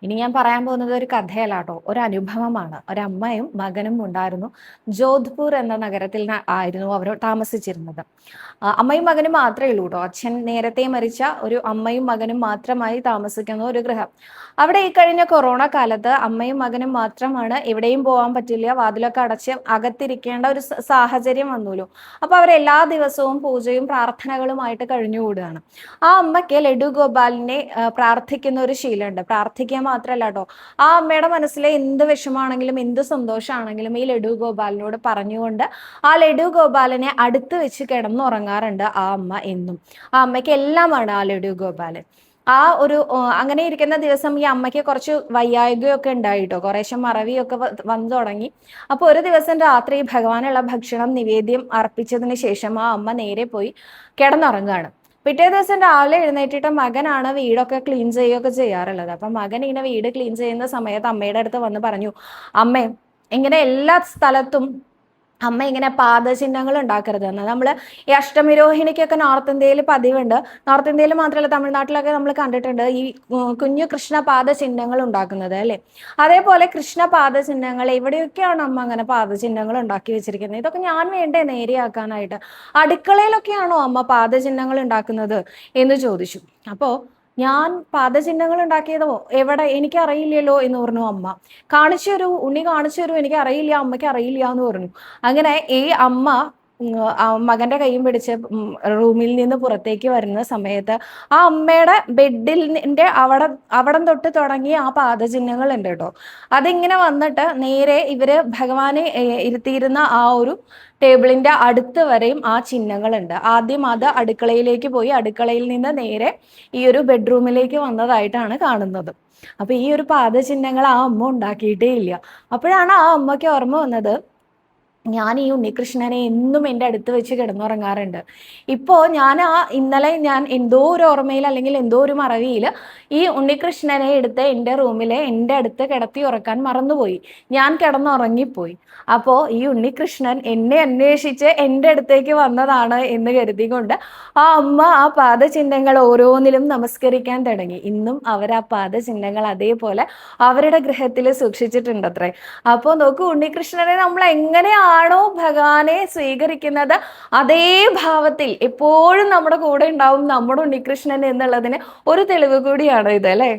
ഇനി ഞാൻ പറയാൻ പോകുന്നത് ഒരു കഥയല്ല കേട്ടോ, ഒരു അനുഭവമാണ്. ഒരമ്മയും മകനും ഉണ്ടായിരുന്നു. ജോധ്പൂർ എന്ന നഗരത്തിൽ ആയിരുന്നു അവർ താമസിച്ചിരുന്നത്. അമ്മയും മകനും മാത്രമേ ഉള്ളൂ കേട്ടോ. അച്ഛൻ നേരത്തെ മരിച്ച ഒരു അമ്മയും മകനും മാത്രമായി താമസിക്കുന്ന ഒരു ഗൃഹം. അവിടെ ഈ കഴിഞ്ഞ കൊറോണ കാലത്ത് അമ്മയും മകനും മാത്രമാണ്, എവിടെയും പോകാൻ പറ്റില്ല, വാതിലൊക്കെ അടച്ച് അകത്തിരിക്കേണ്ട ഒരു സാഹചര്യം വന്നൂല്ലോ. അപ്പൊ അവരെല്ലാ ദിവസവും പൂജയും പ്രാർത്ഥനകളുമായിട്ട് കഴിഞ്ഞുകൂടുകയാണ്. ആ അമ്മയ്ക്ക് ലഡു ഗോപാലിനെ പ്രാർത്ഥിക്കുന്ന ഒരു ശീലമുണ്ട്. പ്രാർത്ഥിക്കുക മാത്രല്ല കേട്ടോ, ആ അമ്മയുടെ മനസ്സിലെ എന്ത് വിഷമാണെങ്കിലും എന്ത് സന്തോഷമാണെങ്കിലും ഈ ലഡു ഗോപാലിനോട് പറഞ്ഞുകൊണ്ട് ആ ലഡു ഗോപാലിനെ അടുത്ത് വെച്ച് കിടന്നുറങ്ങാറുണ്ട് ആ അമ്മ എന്നും. ആ അമ്മയ്ക്ക് എല്ലാമാണ് ആ ലഡു ഗോപാലൻ. ആ ഒരു അങ്ങനെ ഇരിക്കുന്ന ദിവസം ഈ അമ്മയ്ക്ക് കുറച്ച് വയ്യായികയൊക്കെ ഉണ്ടായിട്ടോ, കുറേശ്ശെ മറവിയൊക്കെ വന്നു തുടങ്ങി. അപ്പൊ ഒരു ദിവസം രാത്രി ഭഗവാനുള്ള ഭക്ഷണം നിവേദ്യം അർപ്പിച്ചതിന് ശേഷം ആ അമ്മ നേരെ പോയി കിടന്നുറങ്ങുകയാണ്. പിറ്റേ ദിവസം രാവിലെ എഴുന്നേറ്റിട്ട് മകനാണ് വീടൊക്കെ ക്ലീൻ ചെയ്യുകയൊക്കെ ചെയ്യാറുള്ളത്. അപ്പൊ മകൻ ഇങ്ങനെ വീട് ക്ലീൻ ചെയ്യുന്ന സമയത്ത് അമ്മയുടെ അടുത്ത് വന്ന് പറഞ്ഞു, അമ്മേ, ഇങ്ങനെ എല്ലാ സ്ഥലത്തും അമ്മ ഇങ്ങനെ പാദചിഹ്നങ്ങൾ ഉണ്ടാക്കരുത് എന്ന്. നമ്മൾ ഈ അഷ്ടമിരോഹിണിക്കൊക്കെ നോർത്ത് ഇന്ത്യയിൽ പതിവുണ്ട്. നോർത്ത് ഇന്ത്യയിൽ മാത്രമല്ല, തമിഴ്നാട്ടിലൊക്കെ നമ്മൾ കണ്ടിട്ടുണ്ട് ഈ കുഞ്ഞു കൃഷ്ണ പാദചിഹ്നങ്ങൾ ഉണ്ടാക്കുന്നത് അല്ലേ. അതേപോലെ കൃഷ്ണ പാദചിഹ്നങ്ങൾ എവിടെയൊക്കെയാണ് അമ്മ അങ്ങനെ പാദചിഹ്നങ്ങൾ ഉണ്ടാക്കി വെച്ചിരിക്കുന്നത്? ഇതൊക്കെ ഞാൻ വേണ്ടേ നേരെയാക്കാനായിട്ട്? അടുക്കളയിലൊക്കെയാണോ അമ്മ പാദചിഹ്നങ്ങൾ ഉണ്ടാക്കുന്നത് എന്ന് ചോദിച്ചു. അപ്പോ ഞാൻ പാദചിഹ്നങ്ങൾ ഉണ്ടാക്കിയതോ എവിടെ, എനിക്കറിയില്ലല്ലോ എന്ന് പറഞ്ഞു അമ്മ. കാണിച്ചു തരൂ, ഉണ്ണി കാണിച്ചു തരൂ, എനിക്ക് അറിയില്ല, അമ്മയ്ക്ക് അറിയില്ല എന്ന് പറഞ്ഞു. അങ്ങനെ ഈ അമ്മ മകന്റെ കൈയും പിടിച്ച് റൂമിൽ നിന്ന് പുറത്തേക്ക് വരുന്ന സമയത്ത് ആ അമ്മയുടെ ബെഡിന്റെ അവിടം തൊട്ട് തുടങ്ങി ആ പാദചിഹ്നങ്ങൾ ഉണ്ട് കേട്ടോ. അതിങ്ങനെ വന്നിട്ട് നേരെ ഇവര് ഭഗവാനെ ഇരുത്തിയിരുന്ന ആ ഒരു ടേബിളിന്റെ അടുത്ത് വരെയും ആ ചിഹ്നങ്ങളുണ്ട്. ആദ്യം അത് അടുക്കളയിലേക്ക് പോയി, അടുക്കളയിൽ നിന്ന് നേരെ ഈ ഒരു ബെഡ്റൂമിലേക്ക് വന്നതായിട്ടാണ് കാണുന്നത്. അപ്പൊ ഈ ഒരു പാദചിഹ്നങ്ങൾ ആ അമ്മ ഉണ്ടാക്കിയിട്ടേ ഇല്ല. അപ്പോഴാണ് ആ അമ്മയ്ക്ക് ഓർമ്മ വന്നത്, ഞാൻ ഈ ഉണ്ണികൃഷ്ണനെ എന്നും എൻ്റെ അടുത്ത് വെച്ച് കിടന്നുറങ്ങാറുണ്ട്. ഇപ്പോൾ ഇന്നലെ ഞാൻ എന്തോ ഒരു ഓർമ്മയിൽ അല്ലെങ്കിൽ എന്തോ ഒരു മറവിയിൽ ഈ ഉണ്ണികൃഷ്ണനെ എടുത്ത് എൻ്റെ റൂമിലെ എൻ്റെ അടുത്ത് കിടത്തി ഉറക്കാൻ മറന്നുപോയി. ഞാൻ കിടന്നുറങ്ങിപ്പോയി. അപ്പോൾ ഈ ഉണ്ണികൃഷ്ണൻ എന്നെ അന്വേഷിച്ച് എൻ്റെ അടുത്തേക്ക് വന്നതാണ് എന്ന് കരുതിക്കൊണ്ട് ആ അമ്മ ആ പാദചിഹ്നങ്ങൾ ഓരോന്നിലും നമസ്കരിക്കാൻ തുടങ്ങി. ഇന്നും അവർ ആ പാദചിഹ്നങ്ങൾ അതേപോലെ അവരുടെ ഗൃഹത്തിൽ സൂക്ഷിച്ചിട്ടുണ്ടത്രേ. അപ്പോൾ നോക്കൂ, ഉണ്ണികൃഷ്ണനെ നമ്മൾ എങ്ങനെയാണോ ഭഗവാനെ സ്വീകരിക്കുന്നത് അതേ ഭാവത്തിൽ എപ്പോഴും നമ്മുടെ കൂടെ ഉണ്ടാവും നമ്മുടെ ഉണ്ണികൃഷ്ണൻ എന്നുള്ളതിന് ഒരു തെളിവ് കൂടിയാണ് ഇത്, അല്ലേ?